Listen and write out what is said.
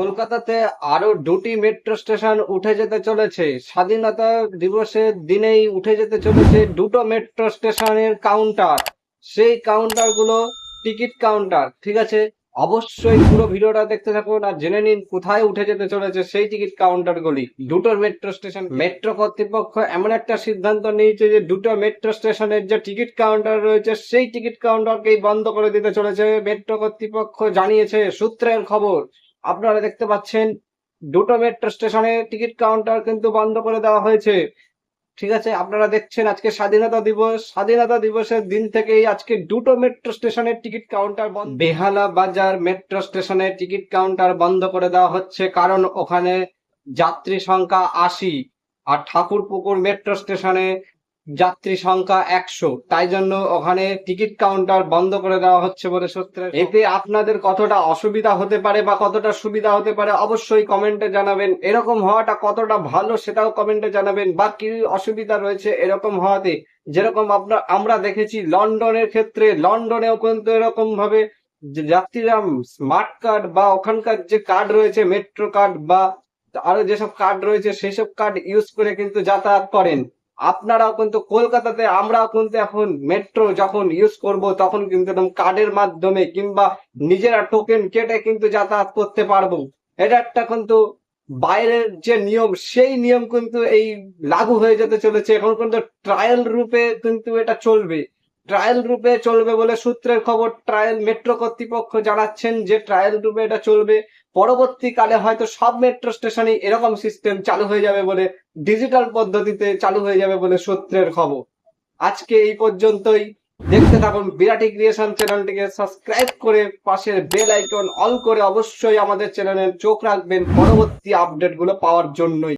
কলকাতাতে আরো দুটি মেট্রো স্টেশন উঠে যেতে চলেছে। স্বাধীনতা দিবসের দিনেই উঠে যেতে চলেছে দুটো মেট্রো স্টেশনের কাউন্টার। সেই কাউন্টার গুলো টিকিট কাউন্টার। ঠিক আছে, অবশ্যই পুরো ভিডিওটা দেখতে থাকুন আর জেনে নিন কোথায় উঠে যেতে চলেছে সেই টিকিট কাউন্টার গুলি। দুটো মেট্রো স্টেশন, মেট্রো কর্তৃপক্ষ এমন একটা সিদ্ধান্ত নিয়েছে যে দুটো মেট্রো স্টেশনের যে টিকিট কাউন্টার রয়েছে সেই টিকিট কাউন্টারকেই বন্ধ করে দিতে চলেছে। মেট্রো কর্তৃপক্ষ জানিয়েছে, সূত্রের খবর। আপনারা দেখতে পাচ্ছেন দুটো মেট্রো স্টেশনে টিকিট কাউন্টার কিন্তু বন্ধ করে দেওয়া হয়েছে। ঠিক আছে, আপনারা দেখছেন আজকে স্বাধীনতা দিবস। স্বাধীনতা দিবসের দিন থেকেই আজকে দুটো মেট্রো স্টেশনের টিকিট কাউন্টার বন্ধ। বেহালা বাজার মেট্রো স্টেশনের টিকিট কাউন্টার বন্ধ করে দেওয়া হচ্ছে কারণ ওখানে যাত্রী সংখ্যা ৮০, আর ঠাকুরপুকুর মেট্রো স্টেশনে যাত্রী সংখ্যা ১০০। তাই জন্য ওখানে টিকিট কাউন্টার বন্ধ করে দেওয়া হচ্ছে বলে সূত্রে। এতে আপনাদের কতটা অসুবিধা হতে পারে বা কতটা সুবিধা হতে পারে অবশ্যই কমেন্টে জানাবেন। এরকম হওয়াটা কতটা ভালো সেটাও কমেন্টে জানাবেন, বা কি অসুবিধা রয়েছে এরকম হওয়াতে। যেরকম আমরা দেখেছি লন্ডনের ক্ষেত্রে, লন্ডনেও কিন্তু এরকম ভাবে যাত্রীরা স্মার্ট কার্ড বা ওখানকার যে কার্ড রয়েছে, মেট্রো কার্ড বা আরো যেসব কার্ড রয়েছে সেই সব কার্ড ইউজ করে কিন্তু যাতায়াত করেন। আপনারাও কিন্তু কলকাতাতে, আমরাও কিন্তু এখন মেট্রো যখন ইউজ করব তখন কিন্তু একদম কার্ডের মাধ্যমে কিংবা নিজেরা টোকেন কেটে কিন্তু যাতায়াত করতে পারবো। এটা একটা কিন্তু বাইরের যে নিয়ম সেই নিয়ম কিন্তু এই লাগু হয়ে যেতে চলেছে। এখন কিন্তু ট্রায়াল রূপে কিন্তু এটা চলবে। ট্রায়াল রূপে চলবে বলে সূত্রের খবর। ট্রায়াল মেট্রো কর্তৃপক্ষ জানাচ্ছেন যে ট্রায়াল রূপে এটা চলবে। পরবর্তীকালে হয়তো সব মেট্রো স্টেশনে এরকম সিস্টেম চালু হয়ে যাবে বলে, ডিজিটাল পদ্ধতিতে চালু হয়ে যাবে বলে সূত্রের খবর। আজকে এই পর্যন্তই। দেখতে থাকুন বিরাটি ক্রিয়েশন চ্যানেলটিকে সাবস্ক্রাইব করে পাশের বেল আইকন অল করে অবশ্যই আমাদের চ্যানেলে চোখ রাখবেন পরবর্তী আপডেট গুলো পাওয়ার জন্যই।